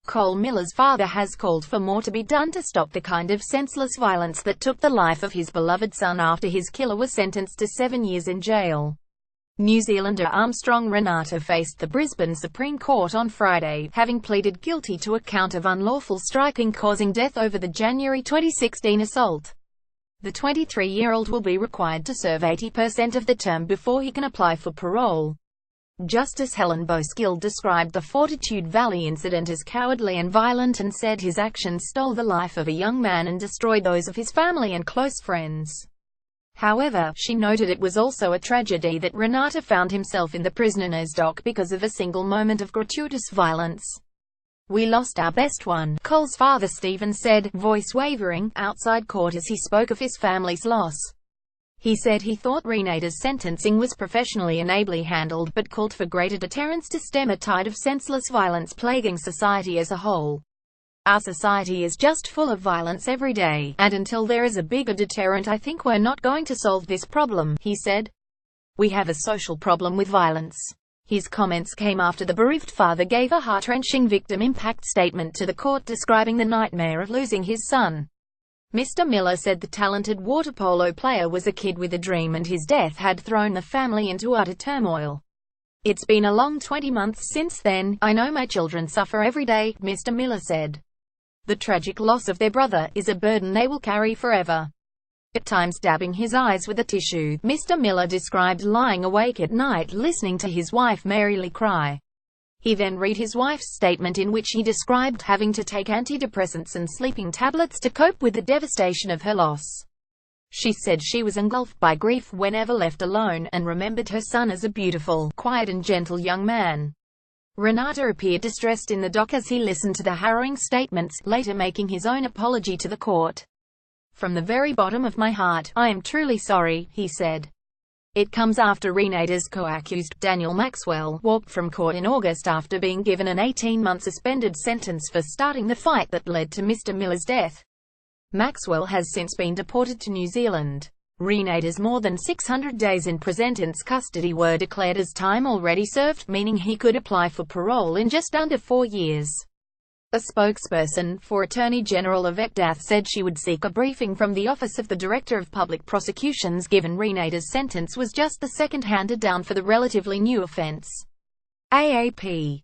Cole Miller's father has called for more to be done to stop the kind of senseless violence that took the life of his beloved son after his killer was sentenced to 7 years in jail. New Zealander Armstrong Renata faced the Brisbane Supreme Court on Friday, having pleaded guilty to a count of unlawful striking causing death over the January 2016 assault. The 23-year-old will be required to serve 80% of the term before he can apply for parole. Justice Helen Boskill described the Fortitude Valley incident as cowardly and violent and said his actions stole the life of a young man and destroyed those of his family and close friends. However, she noted it was also a tragedy that Renata found himself in the prisoner's dock because of a single moment of gratuitous violence. "We lost our best one," Cole's father Stephen said, voice wavering, outside court as he spoke of his family's loss. He said he thought Renata's sentencing was professionally and ably handled, but called for greater deterrence to stem a tide of senseless violence plaguing society as a whole. "Our society is just full of violence every day, and until there is a bigger deterrent I think we're not going to solve this problem," he said. "We have a social problem with violence." His comments came after the bereaved father gave a heart-wrenching victim impact statement to the court describing the nightmare of losing his son. Mr. Miller said the talented water polo player was a kid with a dream and his death had thrown the family into utter turmoil. "It's been a long 20 months since then. I know my children suffer every day," Mr. Miller said. "The tragic loss of their brother is a burden they will carry forever." At times dabbing his eyes with a tissue, Mr. Miller described lying awake at night listening to his wife Mary Lee cry. He then read his wife's statement in which he described having to take antidepressants and sleeping tablets to cope with the devastation of her loss. She said she was engulfed by grief whenever left alone, and remembered her son as a beautiful, quiet and gentle young man. Renata appeared distressed in the dock as he listened to the harrowing statements, later making his own apology to the court. "From the very bottom of my heart, I am truly sorry," he said. It comes after Renata's co-accused, Daniel Maxwell, walked from court in August after being given an 18-month suspended sentence for starting the fight that led to Mr. Miller's death. Maxwell has since been deported to New Zealand. Renata's more than 600 days in presentence custody were declared as time already served, meaning he could apply for parole in just under 4 years. A spokesperson for Attorney General Yvette Dath said she would seek a briefing from the Office of the Director of Public Prosecutions given Renata's sentence was just the second handed down for the relatively new offense. AAP